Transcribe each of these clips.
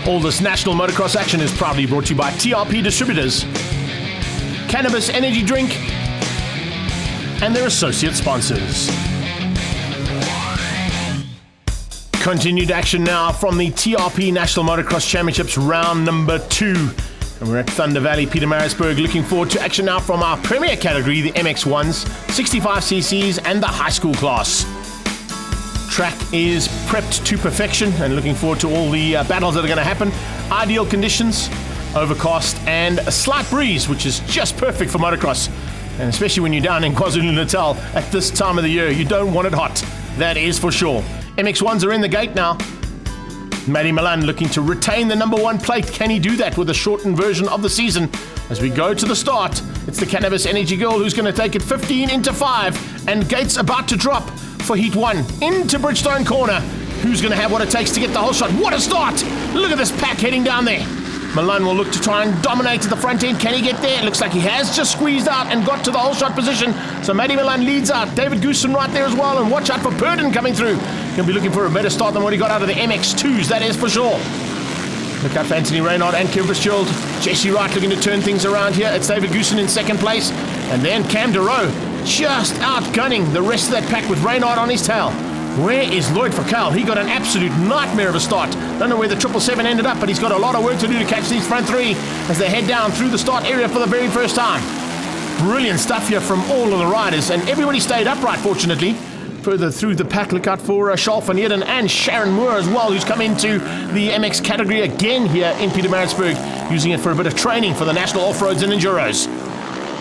All this national motocross action is proudly brought to you by TRP Distributors, Cannabis Energy Drink, and their associate sponsors. Continued action now from the TRP National Motocross Championships round number 2. And we're at Thunder Valley, Pietermaritzburg, looking forward to action now from our premier category, the MX1s, 65cc's, and the high school class. Track is prepped to perfection and looking forward to all the battles that are going to happen. Ideal conditions, overcast, and a slight breeze, which is just perfect for motocross. And especially when you're down in KwaZulu-Natal at this time of the year, you don't want it hot. That is for sure. MX1s are in the gate now. Matty Milan looking to retain the number 1 plate. Can he do that with a shortened version of the season? As we go to the start, it's the Cannabis Energy Girl who's going to take it 15 into 5, and gates about to drop for Heat 1 into Bridgestone corner. Who's going to have what it takes to get the whole shot? What a start! Look at this pack heading down there. Milan will look to try and dominate at the front end. Can he get there? It looks like he has just squeezed out and got to the whole shot position. So Matty Milan leads out. David Goosen right there as well. And watch out for Purdon coming through. He'll be looking for a better start than what he got out of the MX2s, that is for sure. Look out for Anthony Reynard and Kim Fitzgerald. Jesse Wright looking to turn things around here. It's David Goosen in second place. And then Cam DeRoe just outgunning the rest of that pack with Reynard on his tail. Where is Lloyd Fakal? He got an absolute nightmare of a start. Don't know where the 777 ended up, but he's got a lot of work to do to catch these front 3 as they head down through the start area for the very first time. Brilliant stuff here from all of the riders, and everybody stayed upright, fortunately. Further through the pack, look out for Charles van Heerden and Sharon Moore as well, who's come into the MX category again here in Pietermaritzburg, using it for a bit of training for the National Off-Roads and Enduros.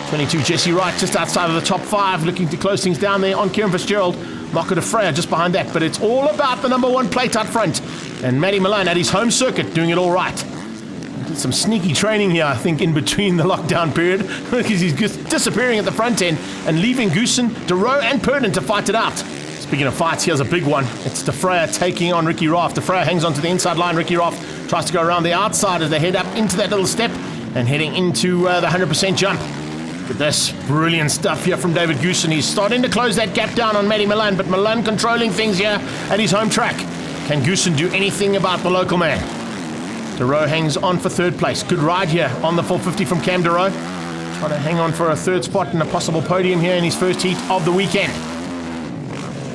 22, Jesse Wright, just outside of the top 5, looking to close things down there on Kieran Fitzgerald. Marco de Freya just behind that, but it's all about the number 1 plate up front. And Matty Milan at his home circuit doing it all right. Did some sneaky training here, I think, in between the lockdown period, because he's just disappearing at the front end and leaving Goosen, DeRoe, and Purdon to fight it out. Speaking of fights, here's a big one. It's de Freya taking on Ricky Raft. De Freya hangs onto the inside line. Ricky Raft tries to go around the outside as they head up into that little step and heading into the 100% jump. But this brilliant stuff here from David Goosen. He's starting to close that gap down on Matty Milan, but Milan controlling things here at his home track. Can Goosen do anything about the local man? DeRoe hangs on for third place. Good ride here on the 450 from Cam DeRoe. Trying to hang on for a third spot and a possible podium here in his first heat of the weekend.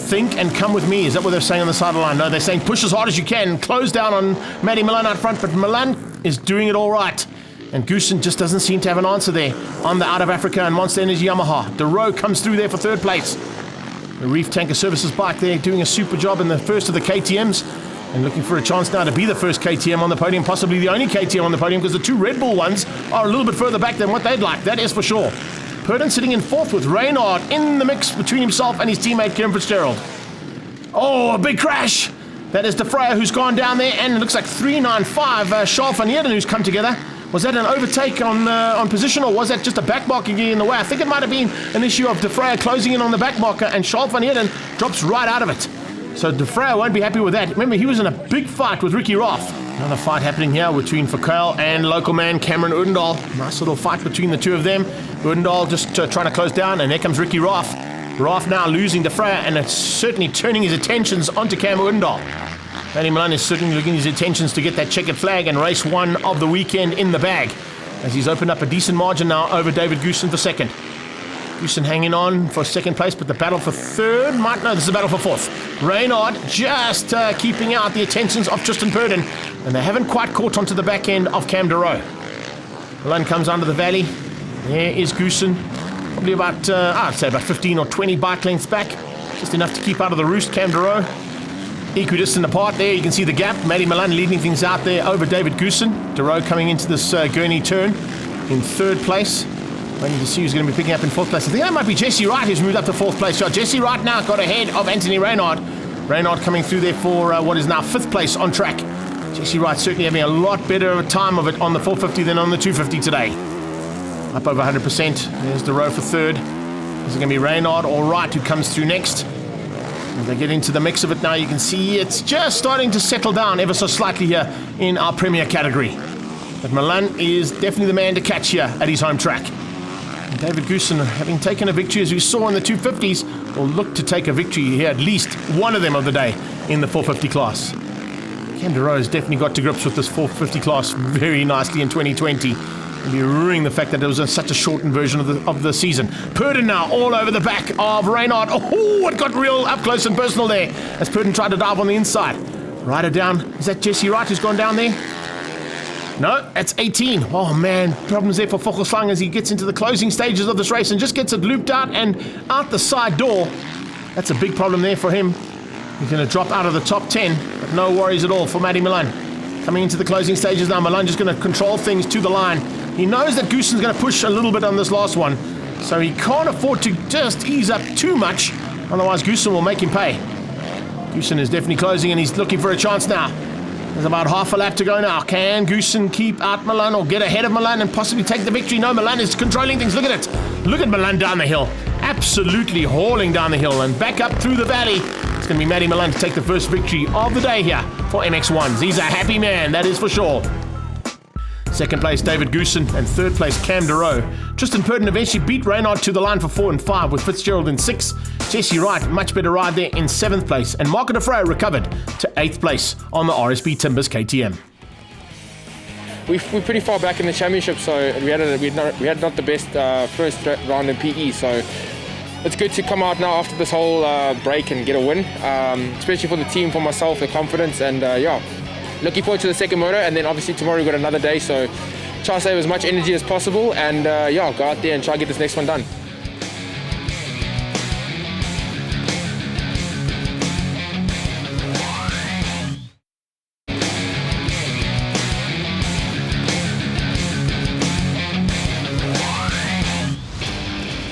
Think and come with me. Is that what they're saying on the sideline? No, they're saying push as hard as you can. Close down on Matty Milan out front, but Milan is doing it all right. And Goosen just doesn't seem to have an answer there on the Out of Africa and Monster Energy Yamaha. DeRoe comes through there for third place. The Reef Tanker Services bike there doing a super job in the first of the KTMs and looking for a chance now to be the first KTM on the podium, possibly the only KTM on the podium, because the 2 Red Bull ones are a little bit further back than what they'd like, that is for sure. Purdon sitting in 4th with Reynard in the mix between himself and his teammate Kieran Fitzgerald. Oh, a big crash! That is de Freya who's gone down there, and it looks like 395, Charles van Heerden who's come together. Was that an overtake on position, or was that just a back marker getting in the way? I think it might have been an issue of de Freya closing in on the back marker, and Charles van Heerden drops right out of it. So de Freya won't be happy with that. Remember, he was in a big fight with Ricky Raff. Another fight happening here between Fakal and local man Cameron Odendahl. Nice little fight between the two of them. Odendahl just trying to close down, and there comes Ricky Raff. Raff now losing de Freya, and it's certainly turning his attentions onto Cam Odendahl. Matty Milan is certainly looking his intentions to get that checkered flag and race 1 of the weekend in the bag, as he's opened up a decent margin now over David Goosen for second. Goosen hanging on for second place, but the battle for third this is a battle for 4th. Reynard just keeping out the attentions of Tristan Purdon, and they haven't quite caught onto the back end of Cam DeRoe. Milan comes under the valley. There is Goosen, probably about, I'd say about 15 or 20 bike lengths back, just enough to keep out of the roost. Cam DeRoe equidistant apart there, you can see the gap. Matty Milan leading things out there over David Goosen. DeRoe coming into this gurney turn in 3rd place. Waiting to see who's going to be picking up in 4th place. I think that might be Jesse Wright who's moved up to 4th place. So Jesse Wright now got ahead of Anthony Reynard. Reynard coming through there for what is now 5th place on track. Jesse Wright certainly having a lot better time of it on the 450 than on the 250 today. up over 100%. There's the row for third. Is it going to be Reynard or Wright who comes through next? As they get into the mix of it now, you can see it's just starting to settle down ever so slightly here in our Premier category. But Milan is definitely the man to catch here at his home track. And David Goosen, having taken a victory as we saw in the 250s, will look to take a victory here, at least one of them of the day, in the 450 class. Cam has definitely got to grips with this 450 class very nicely in 2020. He'll be ruining the fact that it was such a shortened version of the season. Purdon now all over the back of Reynard. Oh, it got real up close and personal there as Purdon tried to dive on the inside. Rider down. Is that Jesse Wright who's gone down there? No, that's 18. Oh man, problems there for Vogelsang as he gets into the closing stages of this race and just gets it looped out and out the side door. That's a big problem there for him. He's going to drop out of the top 10, but no worries at all for Matty Milan. Coming into the closing stages now, Milan just going to control things to the line. He knows that Goosen's going to push a little bit on this last one, so he can't afford to just ease up too much, otherwise Goosen will make him pay. Goosen is definitely closing and he's looking for a chance now. There's about half a lap to go now. Can Goosen keep out Milan or get ahead of Milan and possibly take the victory? No, Milan is controlling things. Look at it. Look at Milan down the hill. Absolutely hauling down the hill and back up through the valley. It's going to be Matty Milan to take the first victory of the day here for MX1s. He's a happy man, that is for sure. Second place, David Goosen, and third place, Cam Deroe. Tristan Purdon eventually beat Reynard to the line for 4 and 5 with Fitzgerald in 6. Jesse Wright, much better ride there in 7th place, and Marco De Frey recovered to 8th place on the RSB Timbers KTM. We're pretty far back in the championship, so we had not the best first round in PE, so it's good to come out now after this whole break and get a win, especially for the team, for myself, the confidence, and yeah. Looking forward to the second moto, and then obviously tomorrow we've got another day, so try to save as much energy as possible and yeah, go out there and try to get this next one done.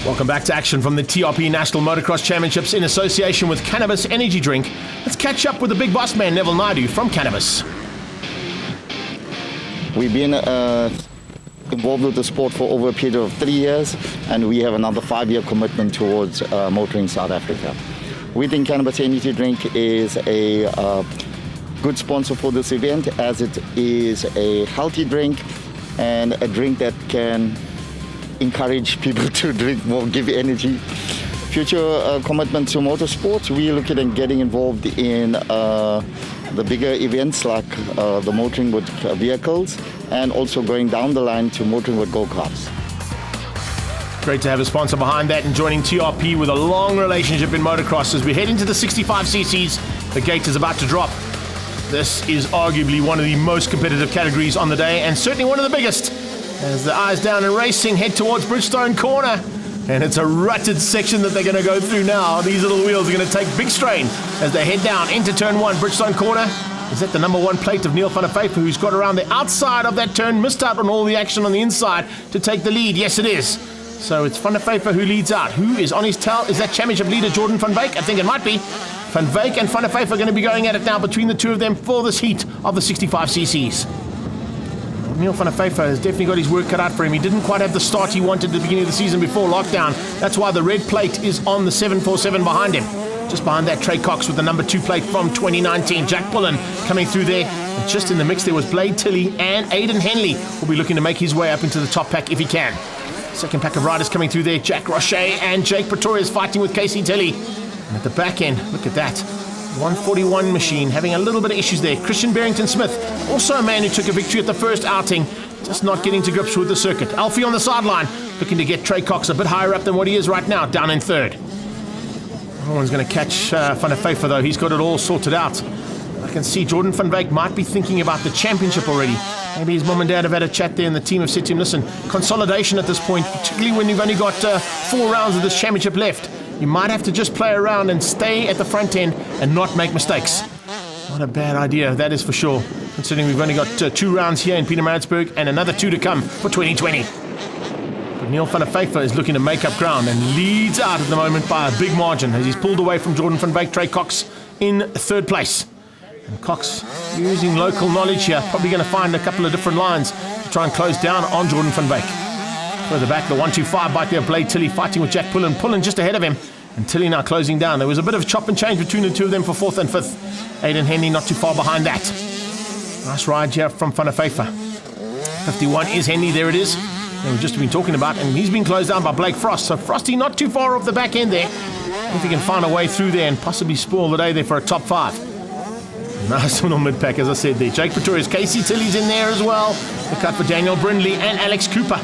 Welcome back to action from the TRP National Motocross Championships in association with Cannabis Energy Drink. Let's catch up with the big boss man, Neville Naidu from Cannabis. We've been involved with the sport for over a period of 3 years, and we have another 5-year commitment towards motoring South Africa. We think Cannabis Energy Drink is a good sponsor for this event, as it is a healthy drink and a drink that can encourage people to drink more, give energy. Future commitment to motorsports, we're looking at getting involved in the bigger events like the motoring with vehicles, and also going down the line to motoring with go-karts. Great to have a sponsor behind that and joining TRP with a long relationship in motocross as we head into the 65cc's. The gate is about to drop. This is arguably one of the most competitive categories on the day, and certainly one of the biggest. As the eyes down and racing head towards Bridgestone Corner. And it's a rutted section that they're going to go through now. These little wheels are going to take big strain as they head down into turn 1. Bridgestone Corner. Is that the number 1 plate of Neil van der Vyver, who's got around the outside of that turn, missed out on all the action on the inside to take the lead? Yes, it is. So it's van der Vyver who leads out. Who is on his tail? Is that championship leader Jordan van Wyk? I think it might be. Van Wyk and van der Vyver are going to be going at it now between the two of them for this heat of the 65cc's. Neil van der Vyver has definitely got his work cut out for him. He didn't quite have the start he wanted at the beginning of the season before lockdown. That's why the red plate is on the 747 behind him. Just behind that, Trey Cox with the number 2 plate from 2019. Jack Pullen coming through there. And just in the mix there was Blade Tilley, and Aidan Henley will be looking to make his way up into the top pack if he can. Second pack of riders coming through there. Jack Roche and Jake Pretorius fighting with Casey Tilley. And at the back end, look at that. 141 machine having a little bit of issues there. Christian Barrington-Smith, also a man who took a victory at the first outing, just not getting to grips with the circuit. Alfie on the sideline, looking to get Trey Cox a bit higher up than what he is right now, down in 3rd. No one's going to catch Van der Vyver though. He's got it all sorted out. I can see Jordan van Wyk might be thinking about the championship already. Maybe his mum and dad have had a chat there and the team have said to him, listen, consolidation at this point, particularly when you've only got 4 rounds of this championship left. You might have to just play around and stay at the front end and not make mistakes. Not a bad idea, that is for sure. Considering we've only got 2 rounds here in Pietermaritzburg and another 2 to come for 2020. But Neil van der Vyver is looking to make up ground and leads out at the moment by a big margin as he's pulled away from Jordan van Wyk. Trey Cox in 3rd place. And Cox, using local knowledge here, probably going to find a couple of different lines to try and close down on Jordan van Wyk. Further back, the 1-2-5 bike there, Blade Tilly fighting with Jack Pullen. Pullen just ahead of him. And Tilly now closing down. There was a bit of chop and change between the two of them for 4th and 5th. Aidan Henley not too far behind that. Nice ride here from Van der Pfeiffer. 51 is Henley, there it is. And we've just been talking about, and he's been closed down by Blake Frost. So Frosty not too far off the back end there. If he can find a way through there and possibly spoil the day there for a top 5. Nice little mid-pack, as I said there. Jake Pretorius, Casey Tilly's in there as well. The cut for Daniel Brindley and Alex Cooper.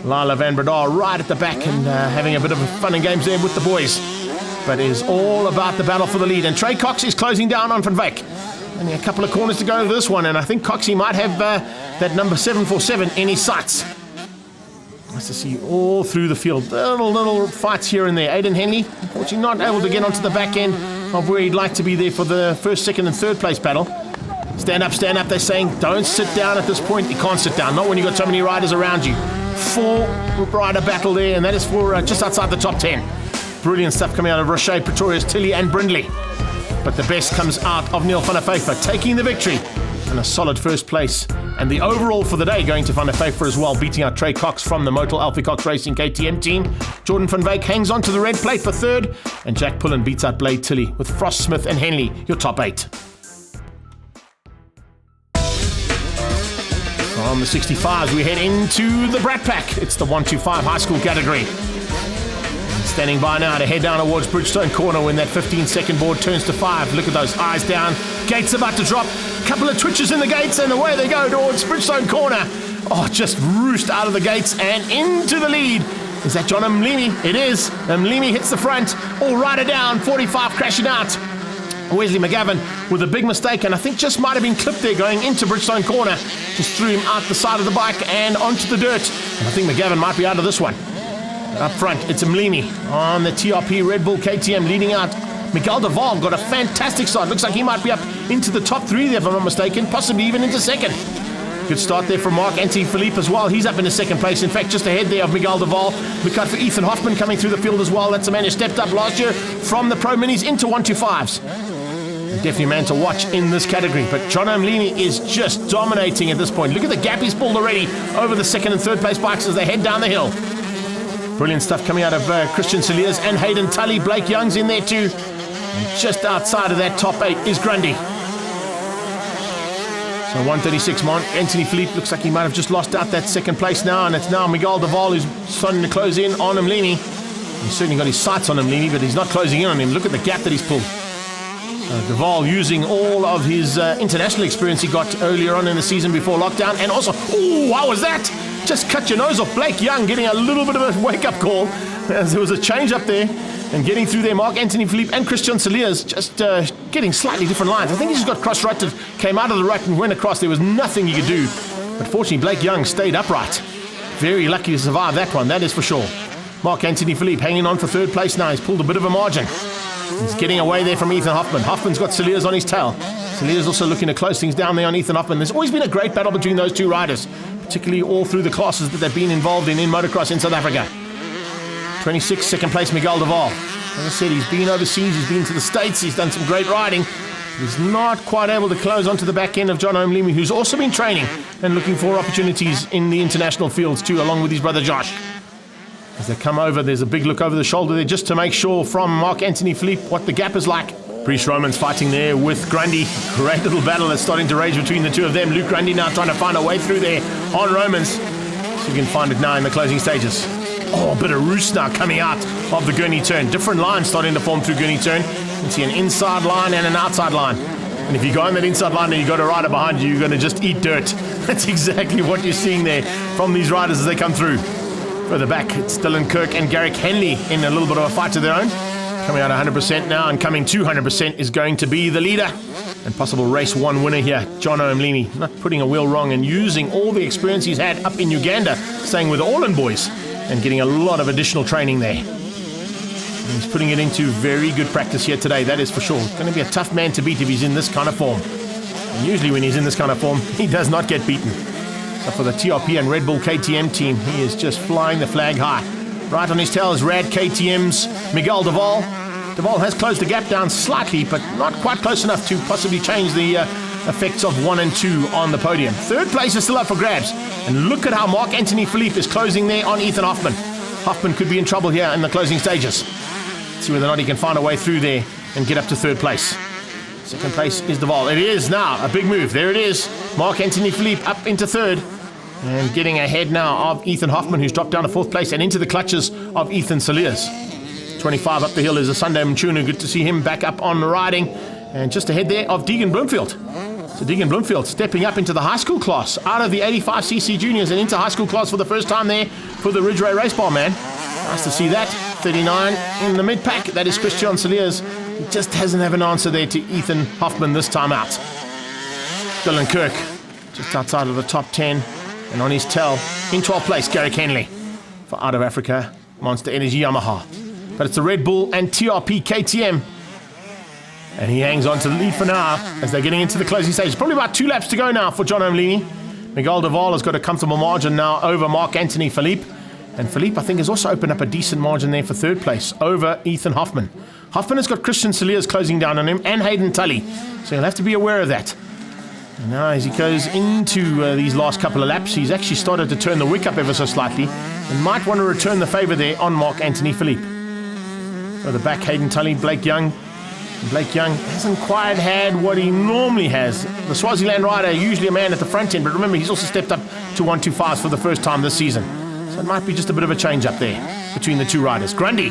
Lila Van Bredar right at the back and having a bit of fun and games there with the boys. But it is all about the battle for the lead. And Trey Cox is closing down on Van Wyk. Only a couple of corners to go to this one, and I think Coxie might have that number 747 in his sights. Nice to see all through the field. Little fights here and there. Aidan Henley, unfortunately not able to get onto the back end of where he'd like to be there for the 1st, 2nd and 3rd place battle. Stand up, they're saying. Don't sit down at this point. You can't sit down, not when you've got so many riders around you. 4-rider battle there, and that is for just outside the top 10. Brilliant stuff coming out of Roche, Pretorius, Tilly and Brindley. But the best comes out of Neil van der Pfeiffer, taking the victory and a solid 1st place. And the overall for the day going to Van der Pfeiffer as well, beating out Trey Cox from the Motul Alfie Cox Racing KTM team. Jordan van Wyk hangs on to the red plate for 3rd, and Jack Pullen beats out Blade Tilly with Frost, Smith and Henley, your top 8. From the 65s, we head into the Brat Pack. It's the 1-2-5 high school category. Standing by now to head down towards Bridgestone Corner when that 15-second board turns to 5. Look at those eyes down. Gates about to drop. Couple of twitches in the gates and away they go towards Bridgestone Corner. Oh, just roost out of the gates and into the lead. Is that John Mlimi? It is. Mlimi hits the front. All rider down. 45 crashing out. Wesley McGavin with a big mistake, and I think just might have been clipped there going into Bridgestone Corner. Just threw him out the side of the bike and onto the dirt. And I think McGavin might be out of this one. Up front, it's Mlimi on the TRP Red Bull KTM leading out. Miguel de Val got a fantastic start. Looks like he might be up into the top 3 there, if I'm not mistaken, possibly even into 2nd. Good start there from Mark Anthony Philippe as well. He's up in the 2nd place. In fact, just ahead there of Miguel de Val. We cut for Ethan Hoffman coming through the field as well. That's a man who stepped up last year from the Pro Minis into 1-2-5s. Definitely a man to watch in this category. But John Mlimi is just dominating at this point. Look at the gap he's pulled already over the 2nd and 3rd place bikes as they head down the hill. Brilliant stuff coming out of Christian Saliers and Hayden Tully. Blake Young's in there too. And just outside of that top 8 is Grundy. So 136, Anthony Philippe looks like he might have just lost out that 2nd place now, and it's now Miguel de Val who's starting to close in on Mlimi. He's certainly got his sights on Mlimi, but he's not closing in on him. Look at the gap that he's pulled. De Val using all of his international experience he got earlier on in the season before lockdown, and also, oh, how was that? Just cut your nose off. Blake Young getting a little bit of a wake-up call as there was a change up there and getting through there. Mark Anthony Philippe and Christian Saliers just getting slightly different lines. I think he just got cross-rutted, came out of the rut and went across. There was nothing he could do. But fortunately, Blake Young stayed upright. Very lucky to survive that one, that is for sure. Mark Anthony Philippe hanging on for 3rd place now. He's pulled a bit of a margin. He's getting away there from Ethan Hoffman. Hoffman's got Saliers on his tail. Saliers also looking to close things down there on Ethan Hoffman. There's always been a great battle between those two riders, particularly all through the classes that they've been involved in motocross in South Africa. 26, 2nd place, Miguel de Val. As I said, he's been overseas, he's been to the States, he's done some great riding. He's not quite able to close onto the back end of John Mlimi, who's also been training and looking for opportunities in the international fields too, along with his brother Josh. As they come over, there's a big look over the shoulder there just to make sure from Mark Anthony Philippe what the gap is like. Priest Romans fighting there with Grundy. Great little battle that's starting to rage between the two of them. Luke Grundy now trying to find a way through there on Romans. So you can find it now in the closing stages. Oh, a bit of roost now coming out of the Gurney turn. Different lines starting to form through Gurney turn. You can see an inside line and an outside line. And if you go on that inside line and you got a rider behind you, you're going to just eat dirt. That's exactly what you're seeing there from these riders as they come through. Further back, it's Dylan Kirk and Garrick Henley in a little bit of a fight of their own. Coming out 100% now and coming to 100% is going to be the leader and possible race 1 winner here, John Mlimi. Not putting a wheel wrong and using all the experience he's had up in Uganda, staying with the Orland boys and getting a lot of additional training there. And he's putting it into very good practice here today, that is for sure. It's going to be a tough man to beat if he's in this kind of form. And usually when he's in this kind of form, he does not get beaten. So for the TRP and Red Bull KTM team, he is just flying the flag high. Right on his tail is Rad KTM's Miguel de Val. De Val has closed the gap down slightly, but not quite close enough to possibly change the effects of 1 and 2 on the podium. 3rd place is still up for grabs. And look at how Mark Anthony Philippe is closing there on Ethan Hoffman. Hoffman could be in trouble here in the closing stages. Let's see whether or not he can find a way through there and get up to third place. Second place is Duval. It is now a big move. There it is. Mark Anthony Philippe up into third. And getting ahead now of Ethan Hoffman, who's dropped down to fourth place and into the clutches of Ethan Saliers. 25 up the hill is a Sunday Mchunu. Good to see him back up on riding. And just ahead there of Deegan Bloomfield. So Deegan Bloomfield stepping up into the high school class, out of the 85cc juniors and into high school class for the first time there for the Ridgeway Race Bar, man. Nice to see that. 39 in the mid-pack. That is Christian Saliers. He just doesn't have an answer there to Ethan Hoffman this time out. Dylan Kirk just outside of the top 10. And on his tail, in 12th place, Garrick Henley for Out of Africa, Monster Energy Yamaha. But it's the Red Bull and TRP KTM. And he hangs on to the lead for now as they're getting into the closing stage. Probably about 2 laps to go now for John O'Mleeny. Miguel Duval has got a comfortable margin now over Mark Anthony Philippe. And Philippe, I think, has also opened up a decent margin there for third place over Ethan Hoffman. Hoffman has got Christian Saliers closing down on him and Hayden Tully. So he'll have to be aware of that. And now as he goes into these last couple of laps, he's actually started to turn the wick up ever so slightly and might want to return the favour there on Mark Anthony Philippe. So the back, Hayden Tully, Blake Young. And Blake Young hasn't quite had what he normally has. The Swaziland rider, usually a man at the front end, but remember he's also stepped up to 125s for the first time this season. So it might be just a bit of a change up there between the two riders. Grundy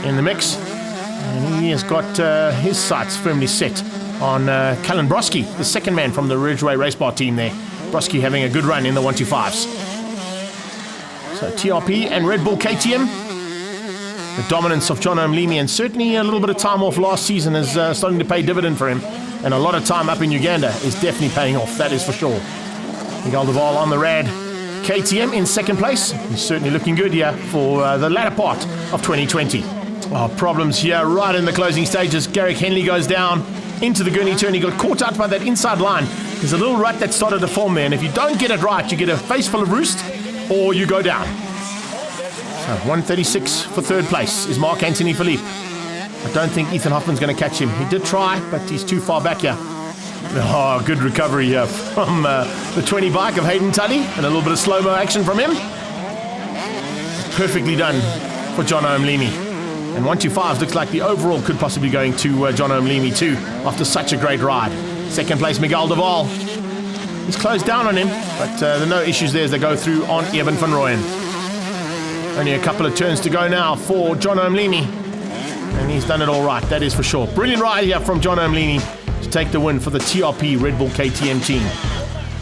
in the mix, and he has got his sights firmly set on Callan Broski, the second man from the Ridgeway Race Bar team there. Broski having a good run in the 125s. So TRP and Red Bull KTM. The dominance of John O'Mleeny, and certainly a little bit of time off last season is starting to pay dividend for him. And a lot of time up in Uganda is definitely paying off, that is for sure. Miguel Duval on the rad. KTM in second place. He's certainly looking good here for the latter part of 2020. Problems here right in the closing stages. Garrick Henley goes down into the Gurney turn. He got caught out by that inside line. There's a little rut that started to form there, and if you don't get it right, you get a face full of roost or you go down. So 136 for third place is Mark Anthony Philippe. I don't think Ethan Hoffman's going to catch him. He did try, but he's too far back here. Oh, good recovery here from the 20 bike of Hayden Tully, and a little bit of slow-mo action from him. Perfectly done for John O'Mleeny. And 125s looks like the overall could possibly going to John O'Mleeny too, after such a great ride. Second place, Miguel Duval. He's closed down on him, but there are no issues there as they go through on Eben van Rooyen. Only a couple of turns to go now for John O'Mleeny, and he's done it all right, that is for sure. Brilliant ride here from John O'Mleeny to take the win for the TRP Red Bull KTM team.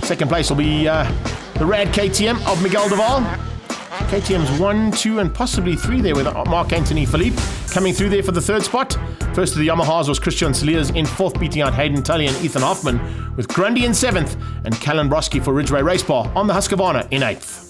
Second place will be the Rad KTM of Miguel Duval. KTM's 1, 2, and possibly 3 there with Mark Anthony Philippe coming through there for the third spot. First of the Yamahas was Christian Saliers in fourth, beating out Hayden Tully and Ethan Hoffman, with Grundy in seventh and Callan Broski for Ridgeway Race Bar on the Husqvarna in eighth.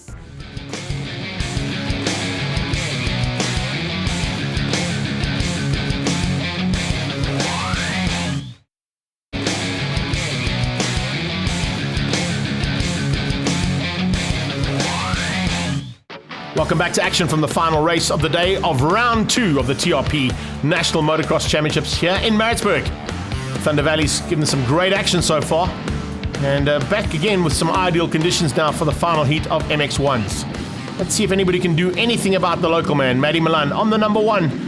Welcome back to action from the final race of the day of round 2 of the TRP National Motocross Championships here in Maritzburg. Thunder Valley's given some great action so far, and back again with some ideal conditions now for the final heat of MX1s. Let's see if anybody can do anything about the local man, Matty Milan, on the number 1.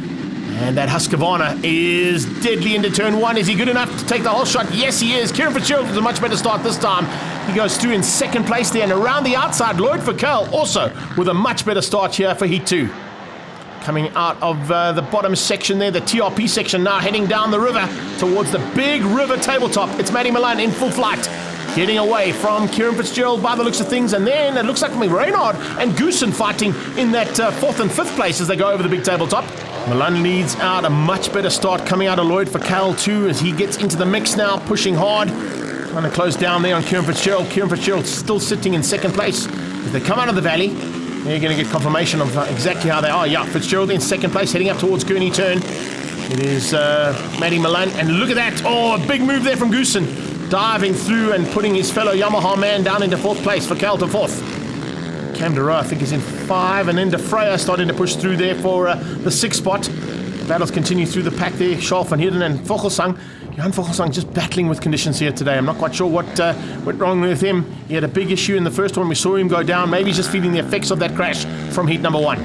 And that Husqvarna is deadly into turn 1. Is he good enough to take the whole shot? Yes, he is. Kieran Fitzgerald with a much better start this time. He goes through in second place there, and around the outside, Lloyd Verkel also with a much better start here for Heat 2. Coming out of the bottom section there, the TRP section, now heading down the river towards the big river tabletop. It's Matty Milan in full flight, getting away from Kieran Fitzgerald by the looks of things, and then it looks like Reynard and Goosen fighting in that 4th and 5th place as they go over the big tabletop. Milan leads out, a much better start coming out of Lloyd Verkel too as he gets into the mix now, pushing hard. Trying to close down there on Kieran Fitzgerald. Kieran Fitzgerald still sitting in second place. As they come out of the valley, they're going to get confirmation of exactly how they are. Yeah, Fitzgerald in second place, heading up towards Gurney Turn. It is Matty Milan, and look at that. Oh, a big move there from Goosen. Diving through and putting his fellow Yamaha man down into 4th place for Cal to 4th. Cam Dero, I think, is in 5, and then De Freya starting to push through there for the 6th spot. Battles continue through the pack there. Charles van Heerden and Vogelsang. Jan Vogelsang just battling with conditions here today. I'm not quite sure what went wrong with him. He had a big issue in the first one. We saw him go down. Maybe he's just feeling the effects of that crash from heat number 1.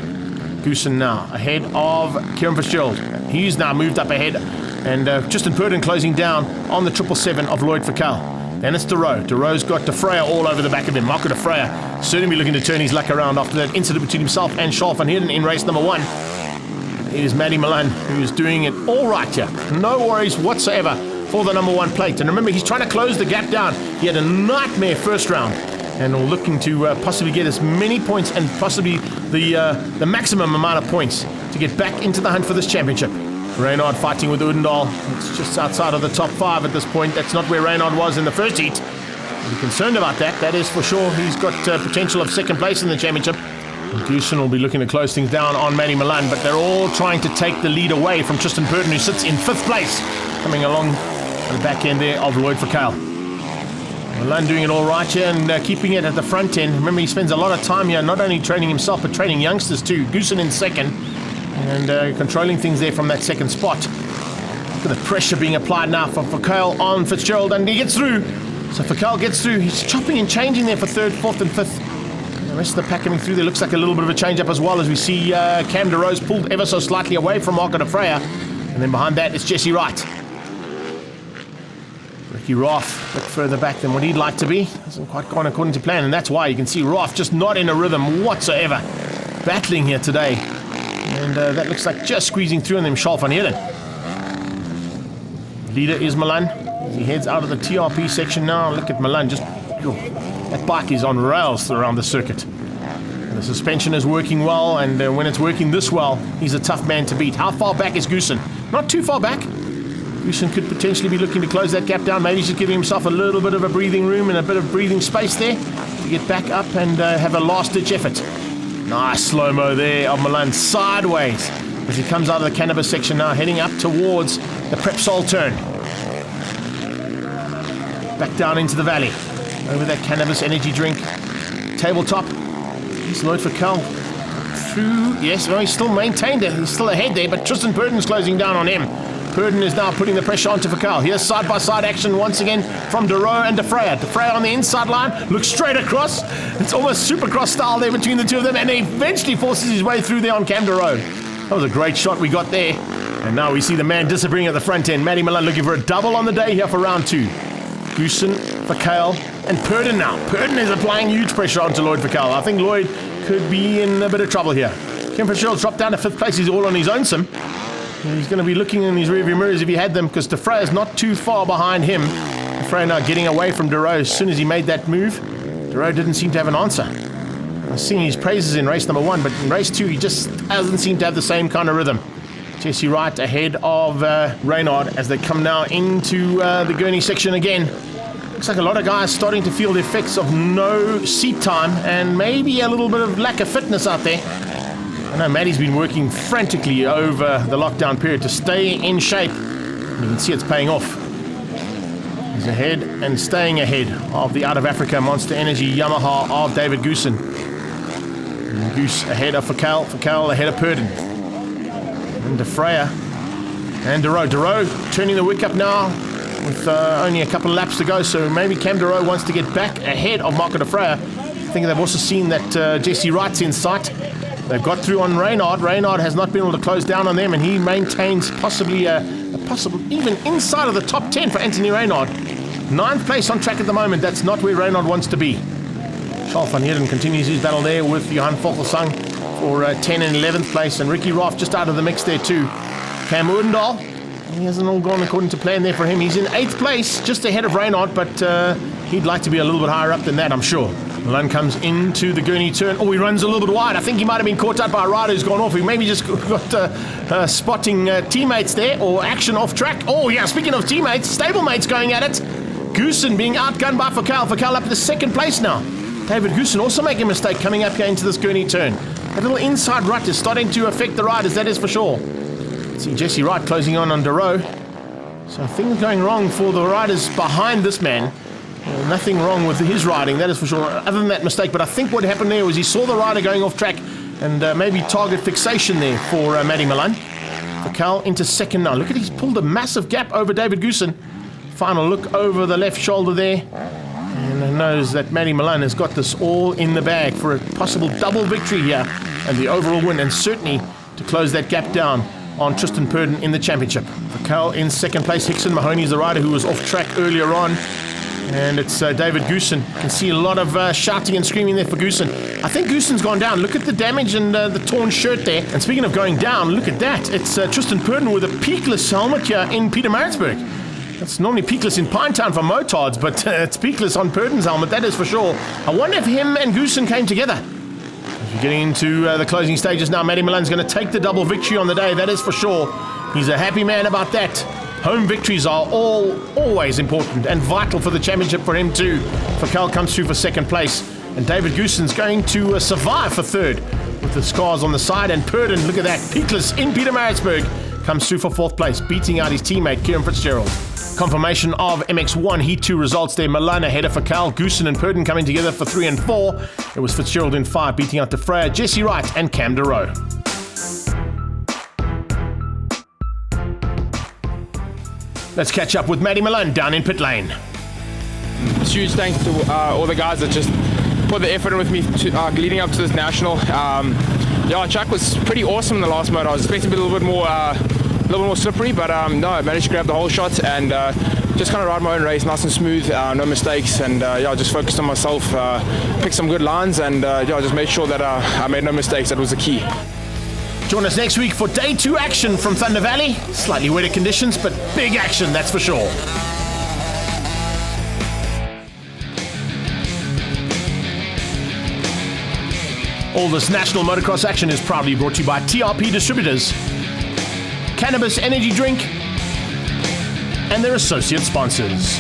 Goosen now ahead of Kieran Fitzgerald. He's now moved up ahead. And Justin Purdon closing down on the 777 of Lloyd Verkuil. Then it's De Roo. De Roo's got De Vreyer all over the back of him. Marco De Vreyer certainly be looking to turn his luck around after that incident between himself and Charles van Heerden in race number 1. It is Matty Milan who's doing it all right here. No worries whatsoever for the number 1 plate. And remember, he's trying to close the gap down. He had a nightmare first round and looking to possibly get as many points and possibly the maximum amount of points to get back into the hunt for this championship. Reynard fighting with Odendaal. It's just outside of the top 5 at this point. That's not where Reynard was in the first heat. Be concerned about that. That is for sure. He's got potential of second place in the championship. Goosen will be looking to close things down on Matty Milan, but they're all trying to take the lead away from Tristan Purdon, who sits in 5th place, coming along the back end there of Lloyd Verkuil. Milan doing it all right here and keeping it at the front end. Remember, he spends a lot of time here, not only training himself, but training youngsters too. Goosen in 2nd. And controlling things there from that 2nd spot. Look at the pressure being applied now for Verkuil on Fitzgerald, and he gets through. So Verkuil gets through. He's chopping and changing there for 3rd, 4th and 5th. The rest of the pack coming through there looks like a little bit of a change up as well, as we see Cam De Roo's pulled ever so slightly away from Marco De Vreyer. And then behind that it's Jesse Wright. Ricky Roth a bit further back than what he'd like to be. Hasn't quite gone according to plan, and that's why you can see Roth just not in a rhythm whatsoever. Battling here today. And that looks like just squeezing through on them, Charles van Heerden. Leader is Milan. He heads out of the TRP section now. Look at Milan. That bike is on rails around the circuit. And the suspension is working well, and when it's working this well, he's a tough man to beat. How far back is Goosen? Not too far back. Goosen could potentially be looking to close that gap down. Maybe he's just giving himself a little bit of a breathing room and a bit of breathing space there to get back up and have a last-ditch effort. Nice slow-mo there of Milan sideways as he comes out of the Cannabis section now, heading up towards the Prepsol turn. Back down into the valley. Over that Cannabis energy drink. Tabletop. He's Lloyd Verkuil through. Yes, well, he's still maintained it. He's still ahead there, but Tristan Purdon's closing down on him. Purdon is now putting the pressure onto Verkuil. Here's side-by-side action once again from De Roo and De Vreyer. De Vreyer on the inside line, looks straight across. It's almost Supercross style there between the two of them, and he eventually forces his way through there on Cam De Roo. That was a great shot we got there. And now we see the man disappearing at the front end. Matty Milan looking for a double on the day here for round 2. Goosen, Verkuil, and Purdon now. Purdon is applying huge pressure onto Lloyd Verkuil. I think Lloyd could be in a bit of trouble here. Kieran Fitzgerald's dropped down to 5th place. He's all on his own sim. He's going to be looking in his rearview mirrors if he had them, because De Vreyer's not too far behind him. De Vreyer now getting away from De Roo as soon as he made that move. De Roo didn't seem to have an answer. I was singing his praises in race number 1, but in race 2 he just doesn't seem to have the same kind of rhythm. Jesse Wright ahead of Reynard as they come now into the Gurney section again. Looks like a lot of guys starting to feel the effects of no seat time and maybe a little bit of lack of fitness out there. I know Matty's been working frantically over the lockdown period to stay in shape. And you can see it's paying off. He's ahead and staying ahead of the Out of Africa Monster Energy Yamaha of David Goosen. And Goose ahead of Verkuil, Verkuil ahead of Purdon. And De Vreyer and De Roo. De Roo turning the wick up now with only a couple of laps to go, so maybe Cam De Roo wants to get back ahead of Marco De Vreyer. I think they've also seen that Jesse Wright's in sight. They've got through on Reynard. Reynard has not been able to close down on them, and he maintains possibly a possible even inside of the top 10 for Anthony Reynard. 9th place on track at the moment. That's not where Reynard wants to be. Charles van Heerden continues his battle there with Johan Vogelsang for 10 and 11th place, and Ricky Roth just out of the mix there too. Cam Odendaal, he hasn't all gone according to plan there for him. He's in 8th place, just ahead of Reynard, but he'd like to be a little bit higher up than that, I'm sure. Milan comes into the Gurney turn. Oh, he runs a little bit wide. I think he might have been caught out by a rider who's gone off. He maybe just got spotting teammates there, or action off track. Oh, yeah, speaking of teammates, stablemates going at it. Goosen being outgunned by Verkuil. Verkuil up to 2nd place now. David Goosen also making a mistake coming up here into this Gurney turn. That little inside rut is starting to affect the riders, that is for sure. See Jesse Wright closing on De Roo. So things going wrong for the riders behind this man. Nothing wrong with his riding, that is for sure, other than that mistake. But I think what happened there was he saw the rider going off track and maybe target fixation there for Matty Milan. Fakal into second now. Look at, he's pulled a massive gap over David Goosen. Final look over the left shoulder there. And knows that Matty Milan has got this all in the bag for a possible double victory here and the overall win, and certainly to close that gap down on Tristan Purdon in the championship. Fakal in second place. Hickson Mahoney is the rider who was off track earlier on. And it's David Goosen. You can see a lot of shouting and screaming there for Goosen. I think Goosen's gone down. Look at the damage and the torn shirt there. And speaking of going down, look at that. It's Tristan Purdon with a peakless helmet here in Pietermaritzburg. That's normally peakless in Pinetown for motards, but it's peakless on Purdon's helmet, that is for sure. I wonder if him and Goosen came together. As we're getting into the closing stages now, Matty Milan's going to take the double victory on the day, that is for sure. He's a happy man about that. Home victories are always important and vital for the championship for him too. Fakal comes through for second place, and David Goosen's going to survive for third with the scars on the side, and Purdon, look at that, peakless in Pietermaritzburg, comes through for fourth place, beating out his teammate Kieran Fitzgerald. Confirmation of MX1 Heat 2 results there. Milan ahead of Fakal, Goosen and Purdon coming together for 3 and 4. It was Fitzgerald in 5, beating out De Freya, Jesse Wright and Cam De Roe. Let's catch up with Matty Milan down in pit lane. Huge thanks to all the guys that just put the effort in with me leading up to this national. Track was pretty awesome in the last moto. I was expecting to be a little bit more slippery, but no, I managed to grab the whole shot and just kind of ride my own race, nice and smooth, no mistakes, and just focused on myself, picked some good lines, and just made sure that I made no mistakes. That was the key. Join us next week for day 2 action from Thunder Valley. Slightly wetter conditions, but big action, that's for sure. All this national motocross action is proudly brought to you by TRP Distributors, Cannabis Energy Drink, and their associate sponsors.